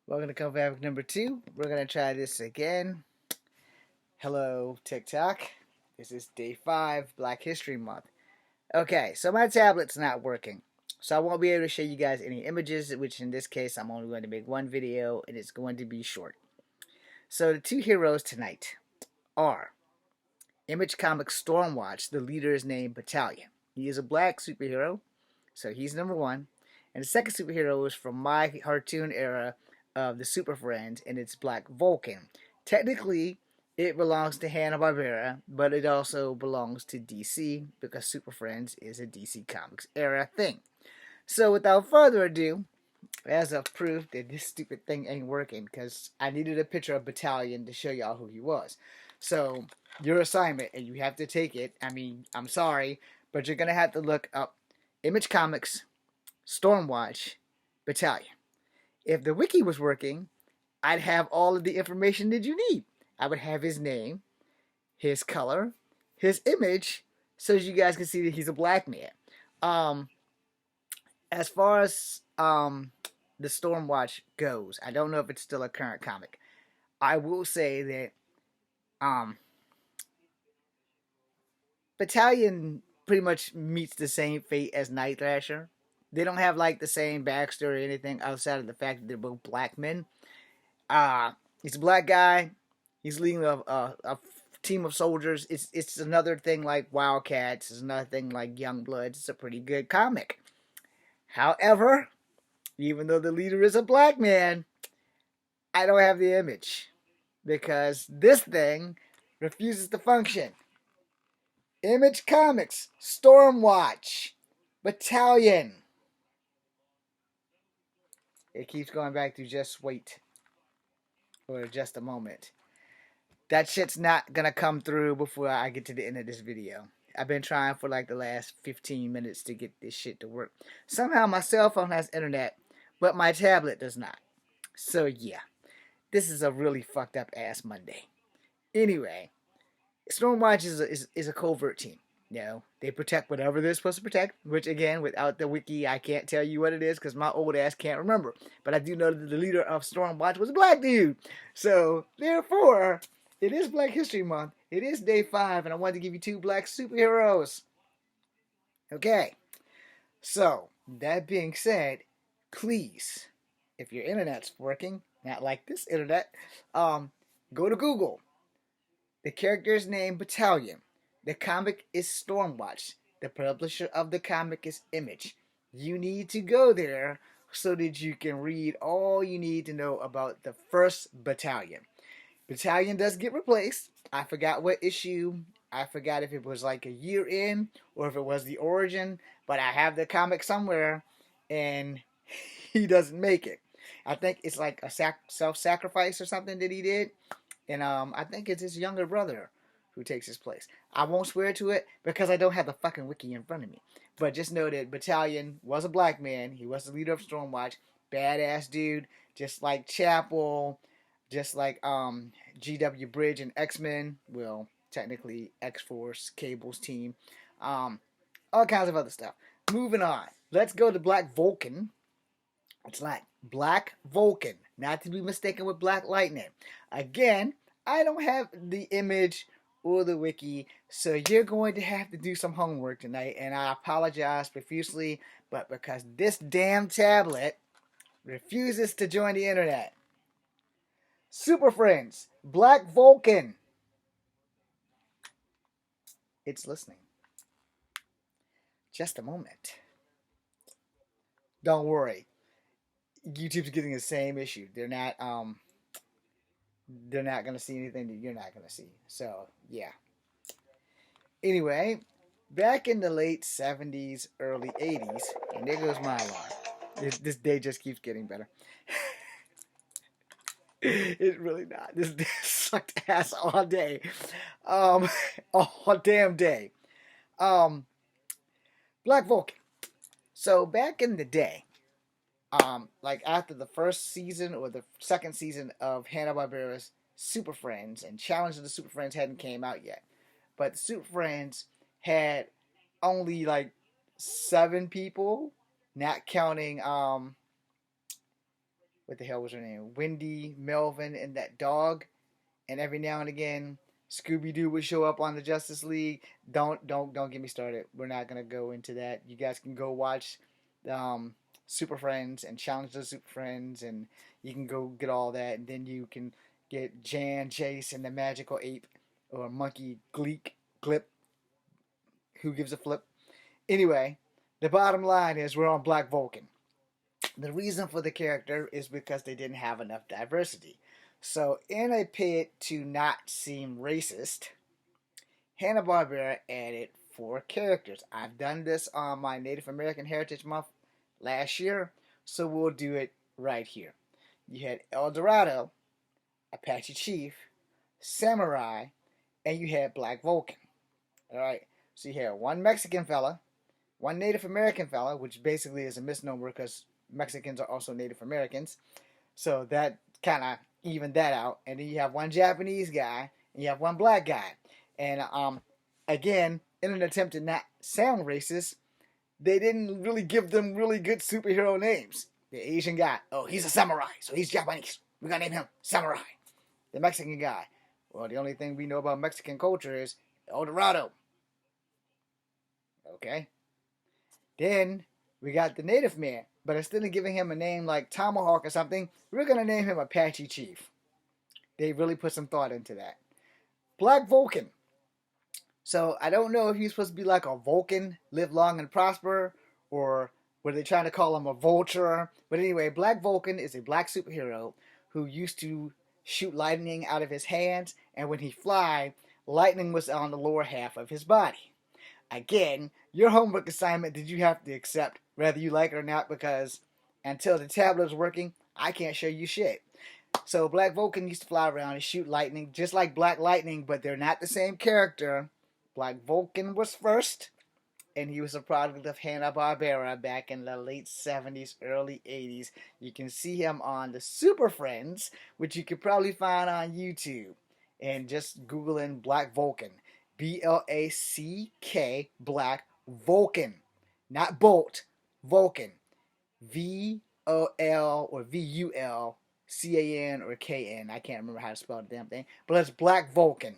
Welcome to Comeback number 2. We're going to try this again. Hello, TikTok. This is day 5, Black History Month. Okay, so my tablet's not working. So I won't be able to show you guys any images, which in this case I'm only going to make one video and it's going to be short. So the two heroes tonight are Image Comics Stormwatch. The leader is named Battalion. He is a black superhero, so he's number 1. And the second superhero is from my cartoon era of the Super Friends, and it's Black Vulcan. Technically, it belongs to Hanna-Barbera, but it also belongs to DC because Super Friends is a DC Comics era thing. So without further ado, as a proof that this stupid thing ain't working, because I needed a picture of Battalion to show y'all who he was. So your assignment, and you have to take it. I mean, I'm sorry, but you're gonna have to look up Image Comics Stormwatch Battalion. If the wiki was working, I'd have all of the information that you need. I would have his name, his color, his image, so you guys can see that he's a black man. Um, as far as the Stormwatch goes, I don't know if it's still a current comic. I will say that Battalion pretty much meets the same fate as Night Thrasher. They don't have like the same backstory or anything outside of the fact that they're both black men. He's a black guy. He's leading a team of soldiers. It's another thing like Wildcats. It's another thing like Youngbloods. It's a pretty good comic. However, even though the leader is a black man, I don't have the image because this thing refuses to function. Image Comics Stormwatch Battalion. It keeps going back to just wait for just a moment. That shit's not gonna come through before I get to the end of this video. I've been trying for like the last 15 minutes to get this shit to work. Somehow my cell phone has internet, but my tablet does not. So yeah, this is a really fucked up ass Monday. Anyway, Stormwatch is a covert team. You know, they protect whatever they're supposed to protect, which again, without the wiki, I can't tell you what it is because my old ass can't remember. But I do know that the leader of Stormwatch was a black dude. So, therefore, it is Black History Month. It is day 5, and I wanted to give you 2 black superheroes. Okay. So, that being said, please, if your internet's working, not like this internet, go to Google. The character's name Battalion. The comic is Stormwatch. The publisher of the comic is Image. You need to go there so that you can read all you need to know about the first Battalion. Battalion does get replaced. I forgot what issue. I forgot if it was like a year in or if it was the origin, but I have the comic somewhere and he doesn't make it. I think it's like a self-sacrifice or something that he did. And I think it's his younger brother who takes his place. I won't swear to it because I don't have the fucking wiki in front of me. But just know that Battalion was a black man. He was the leader of Stormwatch. Badass dude. Just like Chapel. Just like G.W. Bridge and X-Men. Well, technically X-Force, Cable's team. All kinds of other stuff. Moving on. Let's go to Black Vulcan. It's like Black Vulcan, not to be mistaken with Black Lightning. Again, I don't have the image or the wiki, so you're going to have to do some homework tonight, and I apologize profusely, but because this damn tablet refuses to join the internet. Super Friends, Black Vulcan. It's listening. Just a moment. Don't worry. YouTube's getting the same issue. They're not going to see anything that you're not going to see. So, yeah. Anyway, back in the late 70s, early 80s, and there goes my alarm. This day just keeps getting better. It's really not. This day sucked ass all day. All damn day. Black Vulcan. So, back in the day, like after the first season or the second season of Hanna-Barbera's Super Friends, and Challenge of the Super Friends hadn't came out yet, but the Super Friends had only like 7 people, not counting was what the hell was her name? Wendy, Melvin, and that dog. And every now and again, Scooby Doo would show up on the Justice League. Don't get me started. We're not gonna go into that. You guys can go watch Super Friends and Challenge the Super Friends, and you can go get all that, and then you can get Jan, Jace, and the Magical Ape or Monkey Gleek, Glip. Who gives a flip? Anyway, the bottom line is we're on Black Vulcan. The reason for the character is because they didn't have enough diversity. So, in a bid to not seem racist, Hanna-Barbera added 4 characters. I've done this on my Native American Heritage Month last year, so we'll do it right here. You had El Dorado, Apache Chief, Samurai, and you had Black Vulcan. Alright, so you had one Mexican fella, one Native American fella, which basically is a misnomer because Mexicans are also Native Americans. So that kind of evened that out. And then you have one Japanese guy and you have one black guy. And again, in an attempt to not sound racist, they didn't really give them really good superhero names. The Asian guy, oh, he's a samurai, so he's Japanese. We're going to name him Samurai. The Mexican guy, well, the only thing we know about Mexican culture is El Dorado. Okay. Then we got the Native man, but instead of giving him a name like Tomahawk or something, we're going to name him Apache Chief. They really put some thought into that. Black Vulcan. So I don't know if he's supposed to be like a Vulcan, live long and prosper, or were they trying to call him a vulture? But anyway, Black Vulcan is a black superhero who used to shoot lightning out of his hands, and when he fly, lightning was on the lower half of his body. Again, your homework assignment that you have to accept, whether you like it or not, because until the tablet's working, I can't show you shit. So Black Vulcan used to fly around and shoot lightning, just like Black Lightning, but they're not the same character. Black Vulcan was first, and he was a product of Hanna-Barbera back in the late 70s, early 80s. You can see him on the Super Friends, which you could probably find on YouTube. And just Google in Black Vulcan. B-L-A-C-K, Black Vulcan. Not Bolt, Vulcan. V-O-L or V-U-L-C-A-N or K-N. I can't remember how to spell the damn thing. But it's Black Vulcan,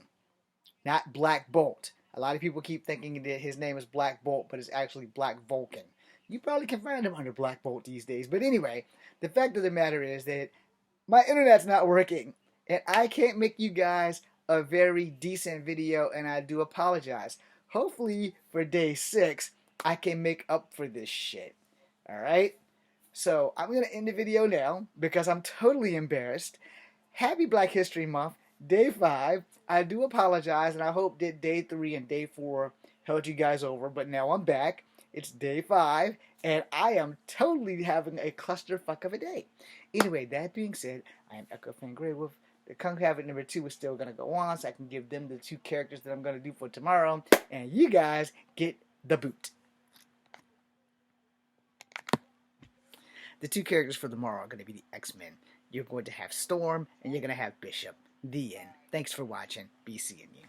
not Black Bolt. A lot of people keep thinking that his name is Black Bolt, but it's actually Black Vulcan. You probably can find him under Black Bolt these days. But anyway, the fact of the matter is that my internet's not working, and I can't make you guys a very decent video, and I do apologize. Hopefully, for day 6, I can make up for this shit. Alright? So, I'm going to end the video now, because I'm totally embarrassed. Happy Black History Month. Day 5. I do apologize, and I hope that day 3 and day 4 held you guys over, but now I'm back. It's day 5, and I am totally having a clusterfuck of a day. Anyway, that being said, I am Echo Fan Grey Wolf. The Kung Havoc number 2 is still going to go on, so I can give them the 2 characters that I'm going to do for tomorrow, and you guys get the boot. The 2 characters for tomorrow are going to be the X-Men. You're going to have Storm, and you're going to have Bishop. The end. Thanks for watching. Be seeing you.